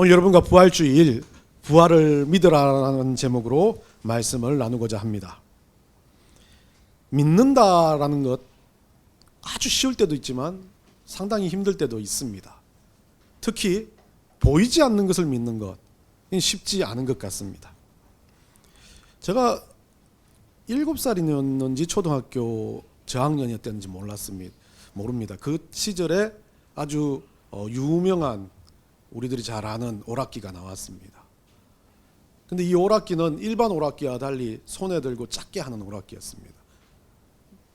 오늘 여러분과 부활주일, 부활을 믿으라는 제목으로 말씀을 나누고자 합니다. 믿는다라는 것 아주 쉬울 때도 있지만 상당히 힘들 때도 있습니다. 특히 보이지 않는 것을 믿는 것 쉽지 않은 것 같습니다. 제가 7살이었는지 초등학교 저학년이었는지 모릅니다. 그 시절에 아주 유명한 우리들이 잘 아는 오락기가 나왔습니다. 근데 이 오락기는 일반 오락기와 달리 손에 들고 작게 하는 오락기였습니다.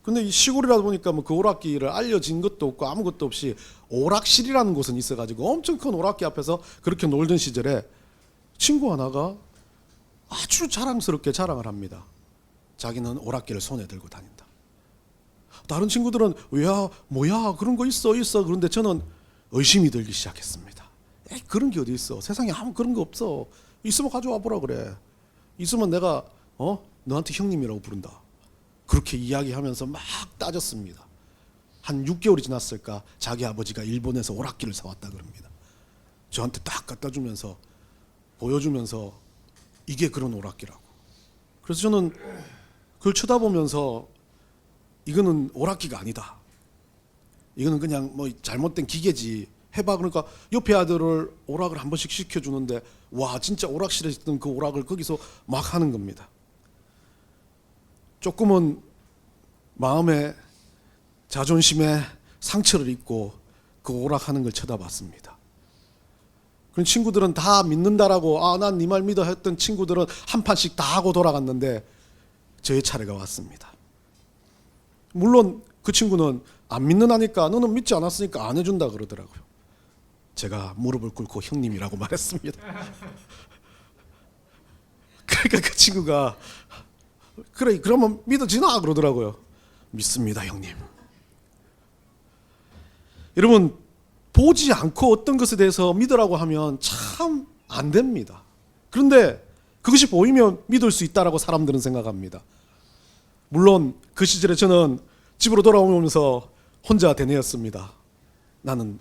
근데 이 시골이라다 보니까 그 오락기를 알려진 것도 없고 아무것도 없이 오락실이라는 곳은 있어가지고 엄청 큰 오락기 앞에서 그렇게 놀던 시절에 친구 하나가 아주 자랑스럽게 자랑을 합니다. 자기는 오락기를 손에 들고 다닌다. 다른 친구들은 야 뭐야 그런 거 있어. 그런데 저는 의심이 들기 시작했습니다. 에이, 그런 게 어디 있어. 세상에 아무 그런 거 없어. 있으면 가져와 보라 그래. 있으면 내가 너한테 형님이라고 부른다. 그렇게 이야기하면서 막 따졌습니다. 한 6개월이 지났을까 자기 아버지가 일본에서 오락기를 사왔다 그럽니다. 저한테 딱 갖다 주면서 보여주면서 이게 그런 오락기라고. 그래서 저는 그걸 쳐다보면서 이거는 오락기가 아니다. 이거는 그냥 뭐 잘못된 기계지. 해봐. 그러니까 옆에 아들을 오락을 한 번씩 시켜주는데 와 진짜 오락실에 있던 그 오락을 거기서 막 하는 겁니다. 조금은 마음에 자존심에 상처를 입고 그 오락하는 걸 쳐다봤습니다. 그런 친구들은 다 믿는다라고 난 네 말 믿어 했던 친구들은 한 판씩 다 하고 돌아갔는데 저의 차례가 왔습니다. 물론 그 친구는 안 믿는다니까 너는 믿지 않았으니까 안 해준다 그러더라고요. 제가 무릎을 꿇고 형님이라고 말했습니다. 그러니까 그 친구가 그래 그러면 믿어지나 그러더라고요. 믿습니다 형님. 여러분 보지 않고 어떤 것에 대해서 믿으라고 하면 참 안 됩니다. 그런데 그것이 보이면 믿을 수 있다라고 사람들은 생각합니다. 물론 그 시절에 저는 집으로 돌아오면서 혼자 되뇌었습니다. 나는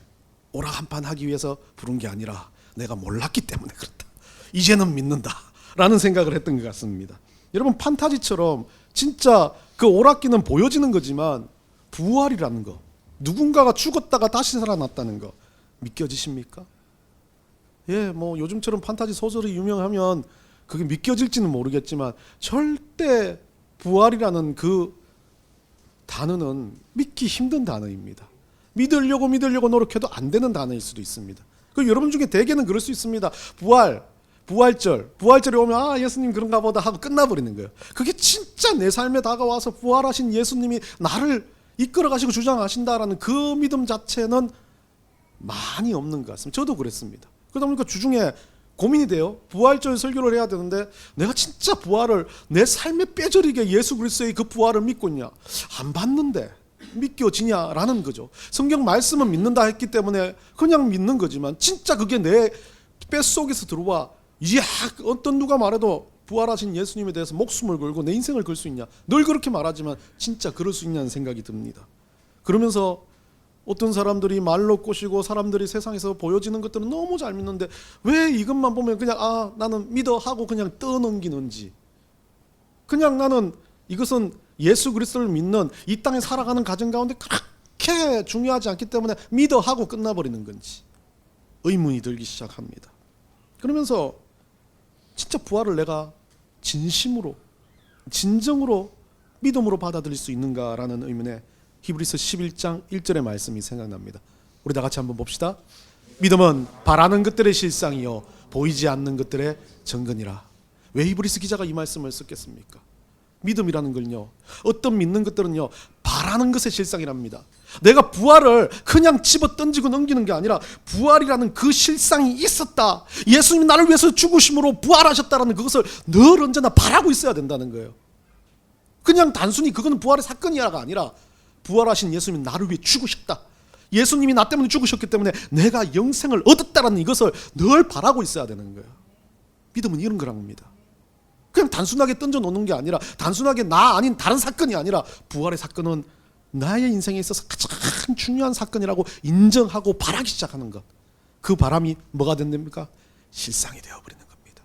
오락 한 판 하기 위해서 부른 게 아니라 내가 몰랐기 때문에 그렇다. 이제는 믿는다 라는 생각을 했던 것 같습니다. 여러분 판타지처럼 진짜 그 오락기는 보여지는 거지만 부활이라는 거, 누군가가 죽었다가 다시 살아났다는 거 믿겨지십니까? 예, 뭐 요즘처럼 판타지 소설이 유명하면 그게 믿겨질지는 모르겠지만 절대 부활이라는 그 단어는 믿기 힘든 단어입니다. 믿으려고 노력해도 안 되는 단어일 수도 있습니다. 그 여러분 중에 대개는 그럴 수 있습니다. 부활절이 오면 예수님 그런가 보다 하고 끝나버리는 거예요. 그게 진짜 내 삶에 다가와서 부활하신 예수님이 나를 이끌어가시고 주장하신다라는 그 믿음 자체는 많이 없는 것 같습니다. 저도 그랬습니다. 그러다 보니까 주중에 고민이 돼요. 부활절 설교를 해야 되는데 내가 진짜 부활을 내 삶에 빼저리게 예수 그리스도의 그 부활을 믿고 있냐 안 봤는데 믿겨지냐라는 거죠. 성경 말씀은 믿는다 했기 때문에 그냥 믿는 거지만 진짜 그게 내 뱃속에서 들어와 이야 어떤 누가 말해도 부활하신 예수님에 대해서 목숨을 걸고 내 인생을 걸 수 있냐 늘 그렇게 말하지만 진짜 그럴 수 있냐는 생각이 듭니다. 그러면서 어떤 사람들이 말로 꼬시고 사람들이 세상에서 보여지는 것들은 너무 잘 믿는데 왜 이것만 보면 그냥 나는 믿어 하고 그냥 떠넘기는지, 그냥 나는 이것은 예수 그리스도를 믿는 이 땅에 살아가는 가정 가운데 그렇게 중요하지 않기 때문에 믿어 하고 끝나버리는 건지 의문이 들기 시작합니다. 그러면서 진짜 부활을 내가 진심으로 진정으로 믿음으로 받아들일 수 있는가라는 의문에 히브리서 11장 1절의 말씀이 생각납니다. 우리 다 같이 한번 봅시다. 믿음은 바라는 것들의 실상이요 보이지 않는 것들의 증거니라. 왜 히브리서 기자가 이 말씀을 썼겠습니까? 믿음이라는 걸요 어떤 믿는 것들은요 바라는 것의 실상이랍니다. 내가 부활을 그냥 집어 던지고 넘기는 게 아니라 부활이라는 그 실상이 있었다. 예수님이 나를 위해서 죽으심으로 부활하셨다라는 그것을 늘 언제나 바라고 있어야 된다는 거예요. 그냥 단순히 그거는 부활의 사건이야가 아니라 부활하신 예수님이 나를 위해 죽으셨다. 예수님이 나 때문에 죽으셨기 때문에 내가 영생을 얻었다라는 이것을 늘 바라고 있어야 되는 거예요. 믿음은 이런 거란 겁니다. 그냥 단순하게 던져놓는 게 아니라 단순하게 나 아닌 다른 사건이 아니라 부활의 사건은 나의 인생에 있어서 가장 중요한 사건이라고 인정하고 바라기 시작하는 것. 그 바람이 뭐가 된답니까? 실상이 되어버리는 겁니다.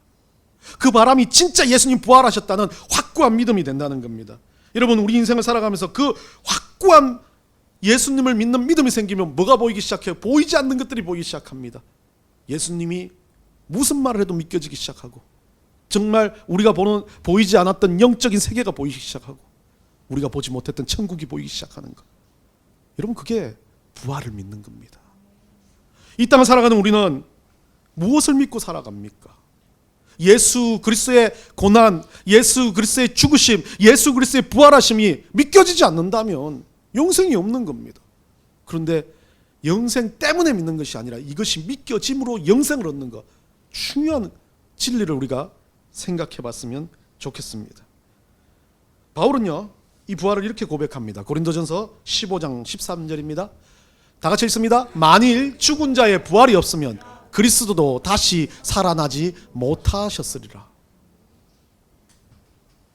그 바람이 진짜 예수님 부활하셨다는 확고한 믿음이 된다는 겁니다. 여러분, 우리 인생을 살아가면서 그 확고한 예수님을 믿는 믿음이 생기면 뭐가 보이기 시작해요? 보이지 않는 것들이 보이기 시작합니다. 예수님이 무슨 말을 해도 믿겨지기 시작하고, 정말 우리가 보이지 않았던 영적인 세계가 보이기 시작하고, 우리가 보지 못했던 천국이 보이기 시작하는 것. 여러분, 그게 부활을 믿는 겁니다. 이 땅을 살아가는 우리는 무엇을 믿고 살아갑니까? 예수 그리스도의 고난, 예수 그리스도의 죽으심, 예수 그리스도의 부활하심이 믿겨지지 않는다면 영생이 없는 겁니다. 그런데 영생 때문에 믿는 것이 아니라 이것이 믿겨짐으로 영생을 얻는 것, 중요한 진리를 우리가 생각해 봤으면 좋겠습니다. 바울은요, 이 부활을 이렇게 고백합니다. 고린도전서 15장 13절입니다. 다 같이 읽습니다. 만일 죽은 자의 부활이 없으면 그리스도도 다시 살아나지 못하셨으리라.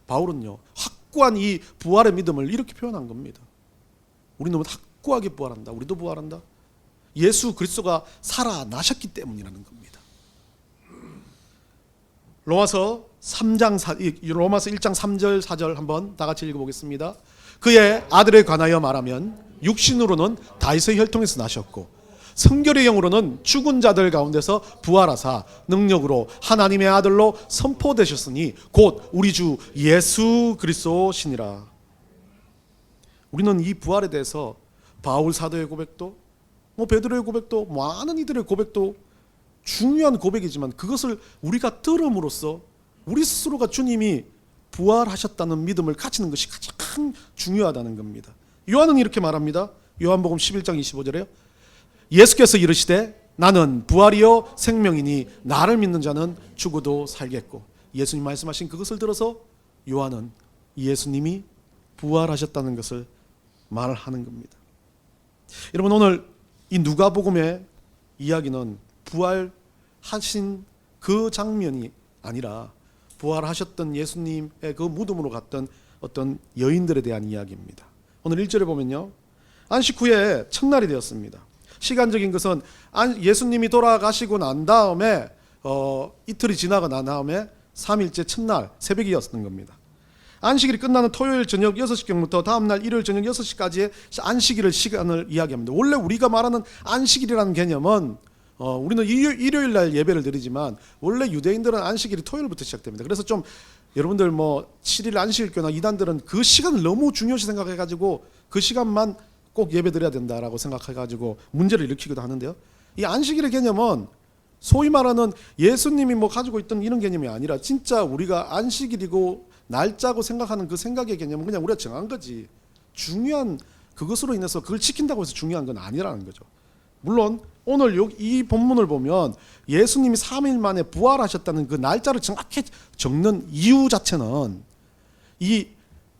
바울은요, 확고한 이 부활의 믿음을 이렇게 표현한 겁니다. 우리는 확고하게 부활한다. 우리도 부활한다. 예수 그리스도가 살아나셨기 때문이라는 겁니다. 로마서 1장 3절 4절 한번 다 같이 읽어보겠습니다. 그의 아들에 관하여 말하면 육신으로는 다윗의 혈통에서 나셨고 성결의 영으로는 죽은 자들 가운데서 부활하사 능력으로 하나님의 아들로 선포되셨으니 곧 우리 주 예수 그리스도시니라. 우리는 이 부활에 대해서 바울 사도의 고백도, 베드로의 고백도, 많은 이들의 고백도 중요한 고백이지만, 그것을 우리가 들음으로써 우리 스스로가 주님이 부활하셨다는 믿음을 가지는 것이 가장 중요하다는 겁니다. 요한은 이렇게 말합니다. 요한복음 11장 25절에요. 예수께서 이르시되 나는 부활이요 생명이니 나를 믿는 자는 죽어도 살겠고. 예수님 말씀하신 그것을 들어서 요한은 예수님이 부활하셨다는 것을 말하는 겁니다. 여러분, 오늘 이 누가복음의 이야기는 부활하신 그 장면이 아니라 부활하셨던 예수님의 그 무덤으로 갔던 어떤 여인들에 대한 이야기입니다. 오늘 1절에 보면요, 안식 후에 첫날이 되었습니다. 시간적인 것은 예수님이 돌아가시고 난 다음에 이틀이 지나고 난 다음에 3일째 첫날 새벽이었던 겁니다. 안식일이 끝나는 토요일 저녁 6시경부터 다음날 일요일 저녁 6시까지의 안식일을 시간을 이야기합니다. 원래 우리가 말하는 안식일이라는 개념은 우리는 일요일 날 예배를 드리지만 원래 유대인들은 안식일이 토요일부터 시작됩니다. 그래서 좀 여러분들 7일 안식일교나 이단들은 그 시간을 너무 중요시 생각해가지고 그 시간만 꼭 예배 드려야 된다라고 생각해가지고 문제를 일으키기도 하는데요. 이 안식일의 개념은 소위 말하는 예수님이 가지고 있던 이런 개념이 아니라 진짜 우리가 안식일이고 날짜고 생각하는 그 생각의 개념은 그냥 우리가 정한 거지, 중요한 그것으로 인해서 그걸 지킨다고 해서 중요한 건 아니라는 거죠. 물론 오늘 이 본문을 보면 예수님이 3일 만에 부활하셨다는 그 날짜를 정확히 적는 이유 자체는 이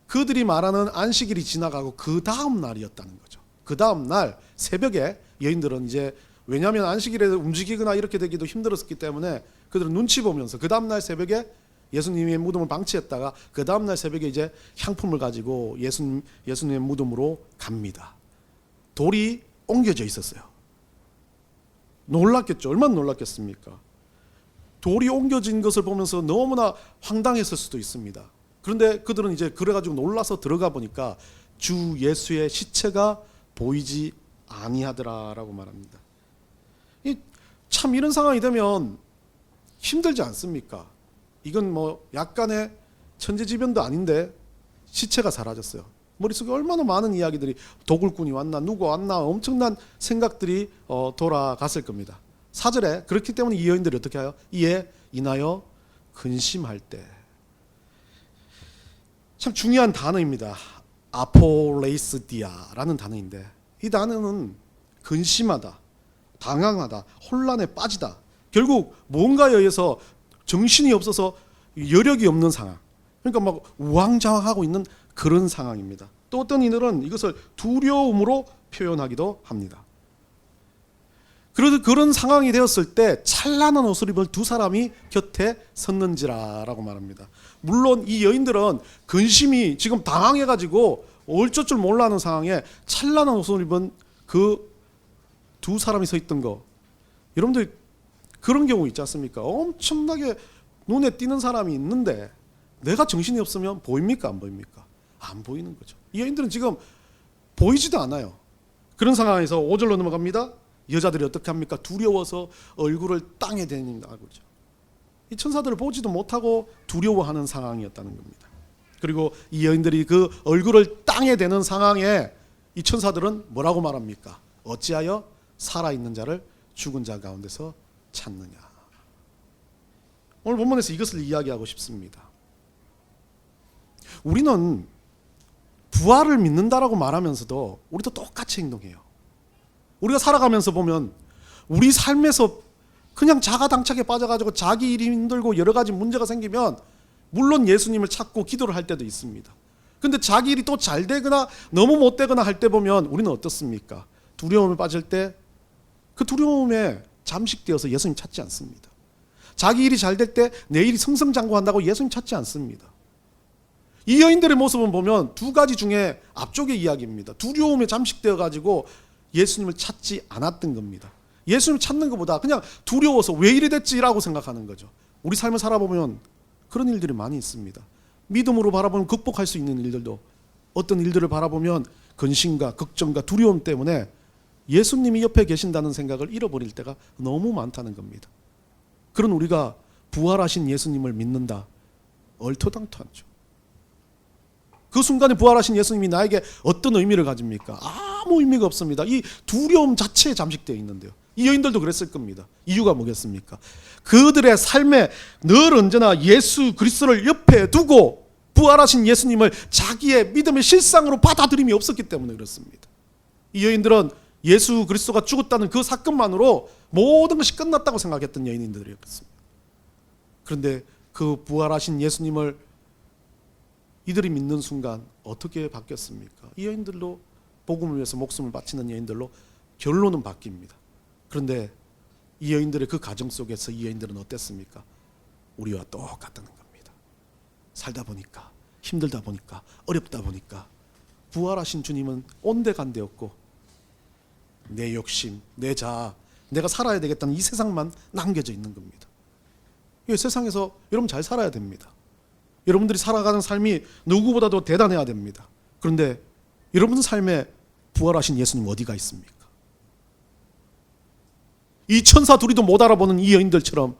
그들이 말하는 안식일이 지나가고 그 다음 날이었다는 거죠. 그 다음 날 새벽에 여인들은 이제, 왜냐하면 안식일에 움직이거나 이렇게 되기도 힘들었기 때문에 그들은 눈치 보면서 그 다음 날 새벽에 예수님의 무덤을 방치했다가 그 다음 날 새벽에 이제 향품을 가지고 예수님의 무덤으로 갑니다. 돌이 옮겨져 있었어요. 놀랐겠죠. 얼마나 놀랐겠습니까? 돌이 옮겨진 것을 보면서 너무나 황당했을 수도 있습니다. 그런데 그들은 이제 그래가지고 놀라서 들어가 보니까 주 예수의 시체가 보이지 아니하더라라고 말합니다. 참 이런 상황이 되면 힘들지 않습니까? 이건 약간의 천재지변도 아닌데 시체가 사라졌어요. 머릿속에 얼마나 많은 이야기들이, 도굴꾼이 왔나 누가 왔나 엄청난 생각들이 돌아갔을 겁니다. 4절에 그렇기 때문에 이 여인들이 어떻게 해요? 이에 인하여 근심할 때. 참 중요한 단어입니다. 아폴레이스디아라는 단어인데, 이 단어는 근심하다, 당황하다, 혼란에 빠지다, 결국 뭔가에 의해서 정신이 없어서 여력이 없는 상황, 그러니까 우왕좌왕하고 있는 그런 상황입니다. 또 어떤 이들은 이것을 두려움으로 표현하기도 합니다. 그런 상황이 되었을 때 찬란한 옷을 입은 두 사람이 곁에 섰는지라라고 말합니다. 물론 이 여인들은 근심이 지금 당황해가지고 어쩔 줄 몰라하는 상황에 찬란한 옷을 입은 그 두 사람이 서 있던 거, 여러분들 그런 경우 있지 않습니까? 엄청나게 눈에 띄는 사람이 있는데 내가 정신이 없으면 보입니까? 안 보입니까? 안 보이는 거죠. 이 여인들은 지금 보이지도 않아요. 그런 상황에서 5절로 넘어갑니다. 여자들이 어떻게 합니까? 두려워서 얼굴을 땅에 대는다고 그러죠. 이 천사들을 보지도 못하고 두려워하는 상황이었다는 겁니다. 그리고 이 여인들이 그 얼굴을 땅에 대는 상황에 이 천사들은 뭐라고 말합니까? 어찌하여 살아있는 자를 죽은 자 가운데서 찾느냐. 오늘 본문에서 이것을 이야기하고 싶습니다. 우리는 부활을 믿는다라고 말하면서도 우리도 똑같이 행동해요. 우리가 살아가면서 보면 우리 삶에서 그냥 자가당착에 빠져가지고 자기 일이 힘들고 여러 가지 문제가 생기면 물론 예수님을 찾고 기도를 할 때도 있습니다. 근데 자기 일이 또 잘 되거나 너무 못 되거나 할 때 보면 우리는 어떻습니까? 두려움에 빠질 때 그 두려움에 잠식되어서 예수님 찾지 않습니다. 자기 일이 잘 될 때 내 일이 승승장구한다고 예수님 찾지 않습니다. 이 여인들의 모습은 보면 두 가지 중에 앞쪽의 이야기입니다. 두려움에 잠식되어 가지고 예수님을 찾지 않았던 겁니다. 예수님을 찾는 것보다 그냥 두려워서 왜 이리 됐지라고 생각하는 거죠. 우리 삶을 살아보면 그런 일들이 많이 있습니다. 믿음으로 바라보면 극복할 수 있는 일들도 어떤 일들을 바라보면 근심과 걱정과 두려움 때문에 예수님이 옆에 계신다는 생각을 잃어버릴 때가 너무 많다는 겁니다. 그런 우리가 부활하신 예수님을 믿는다. 얼토당토하죠. 그 순간에 부활하신 예수님이 나에게 어떤 의미를 가집니까? 아무 의미가 없습니다. 이 두려움 자체에 잠식되어 있는데요. 이 여인들도 그랬을 겁니다. 이유가 뭐겠습니까? 그들의 삶에 늘 언제나 예수 그리스도를 옆에 두고 부활하신 예수님을 자기의 믿음의 실상으로 받아들임이 없었기 때문에 그렇습니다. 이 여인들은 예수 그리스도가 죽었다는 그 사건만으로 모든 것이 끝났다고 생각했던 여인들이었습니다. 그런데 그 부활하신 예수님을 이들이 믿는 순간 어떻게 바뀌었습니까? 이 여인들로 복음을 위해서 목숨을 바치는 여인들로 결론은 바뀝니다. 그런데 이 여인들의 그 가정 속에서 이 여인들은 어땠습니까? 우리와 똑같다는 겁니다. 살다 보니까 힘들다 보니까 어렵다 보니까 부활하신 주님은 온데간데없고 내 욕심, 내 자아, 내가 살아야 되겠다는 이 세상만 남겨져 있는 겁니다. 이 세상에서 여러분 잘 살아야 됩니다. 여러분들이 살아가는 삶이 누구보다도 대단해야 됩니다. 그런데 여러분 삶에 부활하신 예수님 어디가 있습니까? 이 천사 둘이도 못 알아보는 이 여인들처럼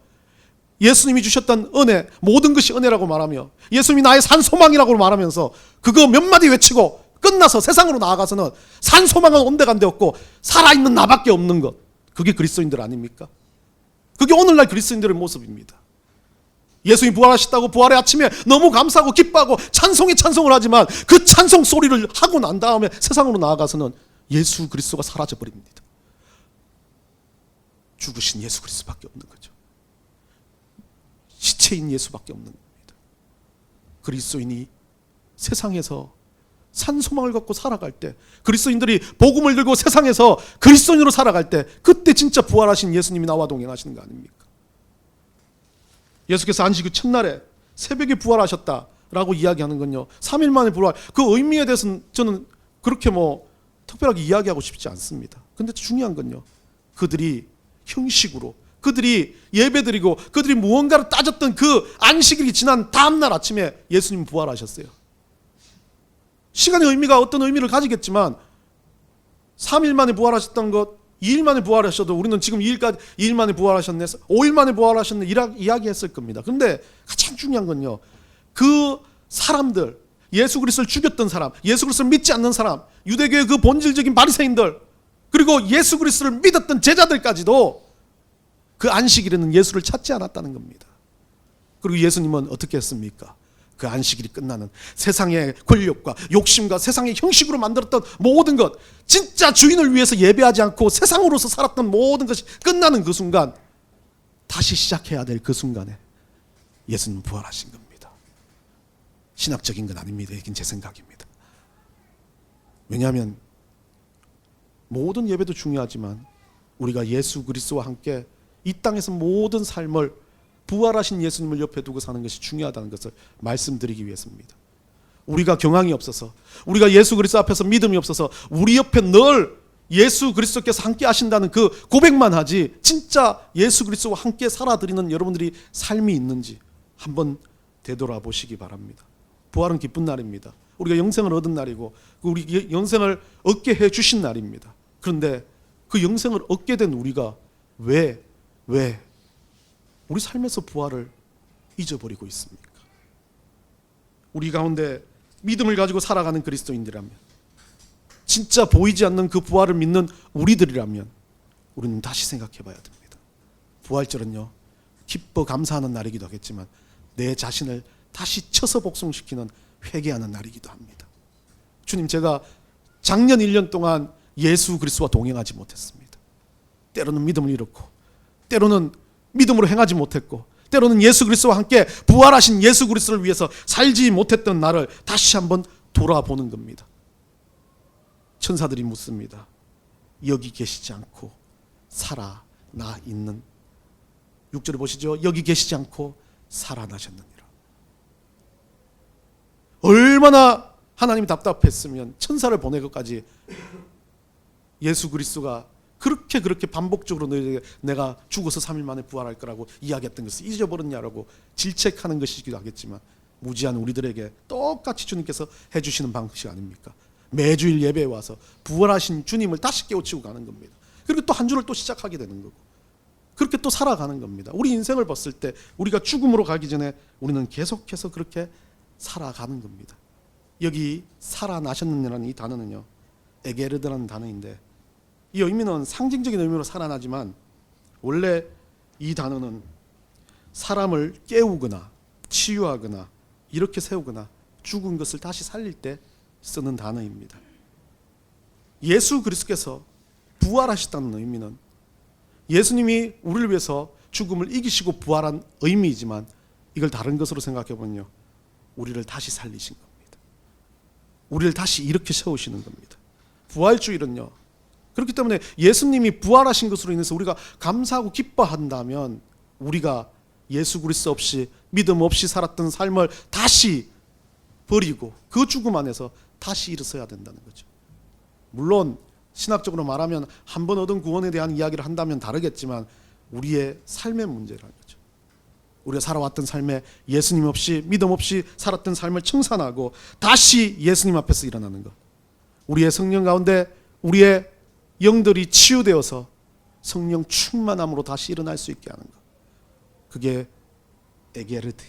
예수님이 주셨던 은혜, 모든 것이 은혜라고 말하며 예수님이 나의 산소망이라고 말하면서 그거 몇 마디 외치고 끝나서 세상으로 나아가서는 산소망은 온데간데 없고 살아있는 나밖에 없는 것, 그게 그리스도인들 아닙니까? 그게 오늘날 그리스도인들의 모습입니다. 예수님이 부활하셨다고 부활의 아침에 너무 감사하고 기뻐하고 찬송에 찬송을 하지만 그 찬송 소리를 하고 난 다음에 세상으로 나아가서는 예수 그리스도가 사라져버립니다. 죽으신 예수 그리스도밖에 없는 거죠. 시체인 예수밖에 없는 겁니다. 그리스도인이 세상에서 산소망을 갖고 살아갈 때, 그리스도인들이 복음을 들고 세상에서 그리스도인으로 살아갈 때, 그때 진짜 부활하신 예수님이 나와 동행하시는 거 아닙니까? 예수께서 안식 그 첫날에 새벽에 부활하셨다라고 이야기하는 건요, 3일 만에 부활, 그 의미에 대해서는 저는 그렇게 특별하게 이야기하고 싶지 않습니다. 근데 중요한 건요, 그들이 형식으로, 그들이 예배드리고 그들이 무언가를 따졌던 그 안식일이 지난 다음날 아침에 예수님 부활하셨어요. 시간의 의미가 어떤 의미를 가지겠지만 3일 만에 부활하셨던 것, 2일 만에 부활하셔도 우리는 지금 2일 만에 부활하셨네, 5일 만에 부활하셨네 이야기했을 겁니다. 그런데 가장 중요한 건요, 그 사람들, 예수 그리스도를 죽였던 사람, 예수 그리스도를 믿지 않는 사람, 유대교의 그 본질적인 바리새인들, 그리고 예수 그리스도를 믿었던 제자들까지도 그 안식일에는 예수를 찾지 않았다는 겁니다. 그리고 예수님은 어떻게 했습니까? 그 안식일이 끝나는 세상의 권력과 욕심과 세상의 형식으로 만들었던 모든 것, 진짜 주인을 위해서 예배하지 않고 세상으로서 살았던 모든 것이 끝나는 그 순간, 다시 시작해야 될 그 순간에 예수님 부활하신 겁니다. 신학적인 건 아닙니다. 이건 제 생각입니다. 왜냐하면 모든 예배도 중요하지만 우리가 예수 그리스도와 함께 이 땅에서 모든 삶을 부활하신 예수님을 옆에 두고 사는 것이 중요하다는 것을 말씀드리기 위해서입니다. 우리가 경황이 없어서, 우리가 예수 그리스도 앞에서 믿음이 없어서 우리 옆에 늘 예수 그리스도께서 함께 하신다는 그 고백만 하지 진짜 예수 그리스도와 함께 살아드리는 여러분들이 삶이 있는지 한번 되돌아보시기 바랍니다. 부활은 기쁜 날입니다. 우리가 영생을 얻은 날이고 우리 영생을 얻게 해주신 날입니다. 그런데 그 영생을 얻게 된 우리가 왜 우리 삶에서 부활을 잊어버리고 있습니까? 우리 가운데 믿음을 가지고 살아가는 그리스도인들이라면, 진짜 보이지 않는 그 부활을 믿는 우리들이라면 우리는 다시 생각해 봐야 됩니다. 부활절은요, 기뻐 감사하는 날이기도 하겠지만 내 자신을 다시 쳐서 복종시키는 회개하는 날이기도 합니다. 주님, 제가 작년 1년 동안 예수 그리스도와 동행하지 못했습니다. 때로는 믿음을 잃었고, 때로는 믿음으로 행하지 못했고, 때로는 예수 그리스도와 함께 부활하신 예수 그리스도를 위해서 살지 못했던 나를 다시 한번 돌아보는 겁니다. 천사들이 묻습니다. 여기 계시지 않고 살아나 있는, 6절에 보시죠. 여기 계시지 않고 살아나셨느니라. 얼마나 하나님이 답답했으면 천사를 보내고까지 예수 그리스도가 그렇게 반복적으로 너희에게 내가 죽어서 3일 만에 부활할 거라고 이야기했던 것을 잊어버렸냐라고 질책하는 것이기도 하겠지만, 무지한 우리들에게 똑같이 주님께서 해주시는 방식 아닙니까? 매주일 예배에 와서 부활하신 주님을 다시 깨우치고 가는 겁니다. 그리고 또 한 주를 또 시작하게 되는 거고, 그렇게 또 살아가는 겁니다. 우리 인생을 봤을 때 우리가 죽음으로 가기 전에 우리는 계속해서 그렇게 살아가는 겁니다. 여기 살아나셨느냐는 이 단어는요, 에게르드라는 단어인데, 이 의미는 상징적인 의미로 살아나지만 원래 이 단어는 사람을 깨우거나 치유하거나 이렇게 세우거나 죽은 것을 다시 살릴 때 쓰는 단어입니다. 예수 그리스도께서 부활하셨다는 의미는 예수님이 우리를 위해서 죽음을 이기시고 부활한 의미이지만, 이걸 다른 것으로 생각해보면요, 우리를 다시 살리신 겁니다. 우리를 다시 이렇게 세우시는 겁니다. 부활주일은요, 그렇기 때문에 예수님이 부활하신 것으로 인해서 우리가 감사하고 기뻐한다면, 우리가 예수 그리스도 없이 믿음 없이 살았던 삶을 다시 버리고 그 죽음 안에서 다시 일어서야 된다는 거죠. 물론 신학적으로 말하면 한 번 얻은 구원에 대한 이야기를 한다면 다르겠지만, 우리의 삶의 문제라는 거죠. 우리가 살아왔던 삶에 예수님 없이 믿음 없이 살았던 삶을 청산하고 다시 예수님 앞에서 일어나는 것, 우리의 성령 가운데 우리의 영들이 치유되어서 성령 충만함으로 다시 일어날 수 있게 하는 것, 그게 에게르드,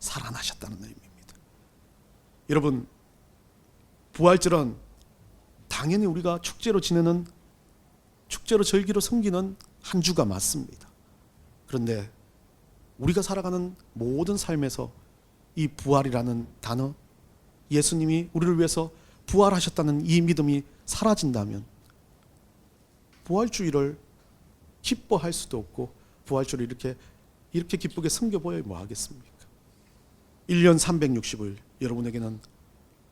살아나셨다는 의미입니다. 여러분, 부활절은 당연히 우리가 축제로 지내는, 축제로 절기로 섬기는 한 주가 맞습니다. 그런데 우리가 살아가는 모든 삶에서 이 부활이라는 단어, 예수님이 우리를 위해서 부활하셨다는 이 믿음이 사라진다면 부활주의를 기뻐할 수도 없고, 부활주의를 이렇게 기쁘게 섬겨보여 뭐 하겠습니까? 1년 365일 여러분에게는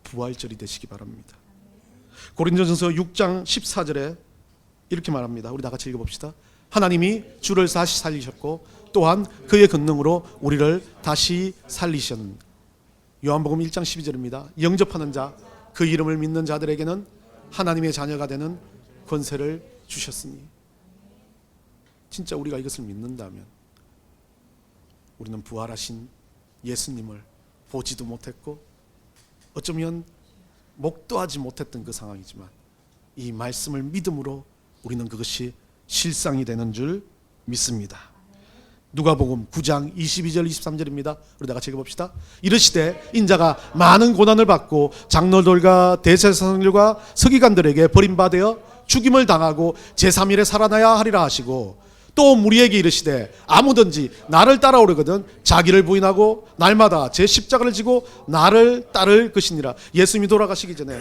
부활절이 되시기 바랍니다. 고린도전서 6장 14절에 이렇게 말합니다. 우리 다 같이 읽어봅시다. 하나님이 주를 다시 살리셨고 또한 그의 권능으로 우리를 다시 살리셨는, 요한복음 1장 12절입니다. 영접하는 자, 그 이름을 믿는 자들에게는 하나님의 자녀가 되는 권세를 주셨으니. 진짜 우리가 이것을 믿는다면 우리는 부활하신 예수님을 보지도 못했고 어쩌면 목도 하지 못했던 그 상황이지만, 이 말씀을 믿음으로 우리는 그것이 실상이 되는 줄 믿습니다. 누가복음 9장 22절 23절입니다. 우리 다 같이 읽어봅시다. 이르시되 인자가 많은 고난을 받고 장로들과 대제사장들과 서기관들에게 버림받아 죽임을 당하고 제3일에 살아나야 하리라 하시고, 또 무리에게 이르시되 아무든지 나를 따라오려거든 자기를 부인하고 날마다 제 십자가를 지고 나를 따를 것이니라. 예수님이 돌아가시기 전에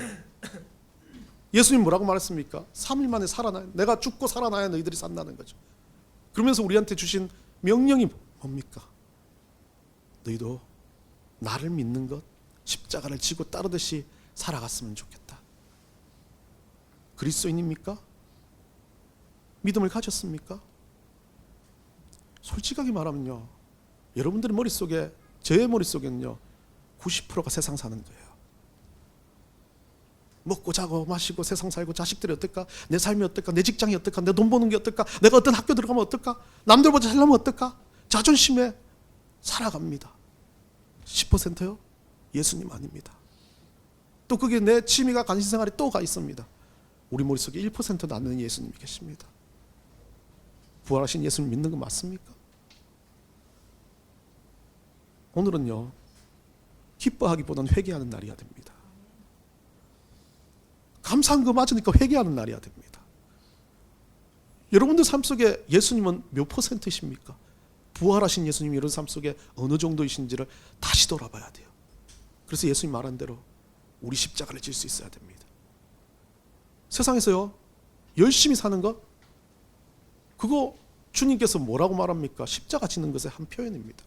예수님 뭐라고 말했습니까? 3일 만에 살아나야, 내가 죽고 살아나야 너희들이 산다는 거죠. 그러면서 우리한테 주신 명령이 뭡니까? 너희도 나를 믿는 것, 십자가를 지고 따르듯이 살아갔으면 좋겠다. 그리스도인입니까? 믿음을 가졌습니까? 솔직하게 말하면요, 여러분들의 머릿속에, 저의 머릿속에는요 90%가 세상 사는 거예요. 먹고 자고 마시고 세상 살고 자식들이 어떨까? 내 삶이 어떨까? 내 직장이 어떨까? 내 돈 버는 게 어떨까? 내가 어떤 학교 들어가면 어떨까? 남들보다 잘나면 어떨까? 자존심에 살아갑니다. 10%요? 예수님 아닙니다. 또 그게 내 취미가 관심생활이 또 가 있습니다. 우리 머릿속에 1%도 안 되는 예수님이 계십니다. 부활하신 예수님 믿는 거 맞습니까? 오늘은요, 기뻐하기보다는 회개하는 날이어야 됩니다. 감사한 거 맞으니까 회개하는 날이어야 됩니다. 여러분들 삶 속에 예수님은 몇 %이십니까? 부활하신 예수님이 여러분 삶 속에 어느 정도이신지를 다시 돌아봐야 돼요. 그래서 예수님 말한 대로 우리 십자가를 질 수 있어야 됩니다. 세상에서요, 열심히 사는 것, 그거 주님께서 뭐라고 말합니까? 십자가 지는 것의 한 표현입니다.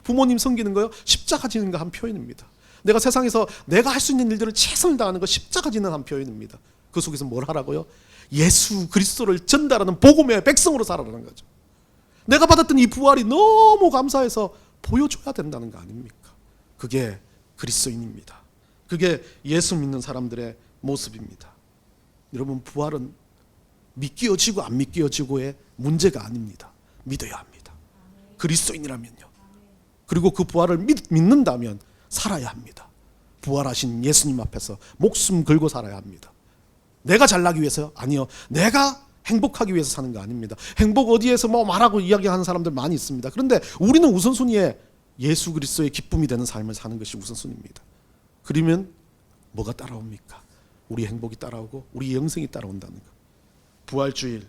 부모님 섬기는 거요, 십자가 지는 거 한 표현입니다. 내가 세상에서 내가 할 수 있는 일들을 최선을 다하는 거 십자가 지는 한 표현입니다. 그 속에서 뭘 하라고요? 예수 그리스도를 전달하는 복음의 백성으로 살아라는 거죠. 내가 받았던 이 부활이 너무 감사해서 보여줘야 된다는 거 아닙니까? 그게 그리스도인입니다. 그게 예수 믿는 사람들의 모습입니다. 여러분, 부활은 믿겨지고 안 믿겨지고의 문제가 아닙니다. 믿어야 합니다. 그리스도인이라면요. 그리고 그 부활을 믿는다면 살아야 합니다. 부활하신 예수님 앞에서 목숨 걸고 살아야 합니다. 내가 잘나기 위해서요? 아니요. 내가 행복하기 위해서 사는 거 아닙니다. 행복 어디에서 뭐 말하고 이야기하는 사람들 많이 있습니다. 그런데 우리는 우선순위에 예수 그리스도의 기쁨이 되는 삶을 사는 것이 우선순위입니다. 그러면 뭐가 따라옵니까? 우리 행복이 따라오고 우리 영생이 따라온다는 것. 부활주일,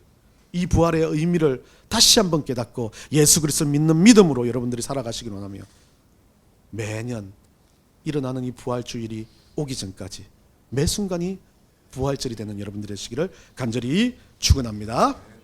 이 부활의 의미를 다시 한번 깨닫고 예수 그리스도를 믿는 믿음으로 여러분들이 살아가시길 원하며, 매년 일어나는 이 부활주일이 오기 전까지 매 순간이 부활절이 되는 여러분들의 시기를 간절히 축원합니다.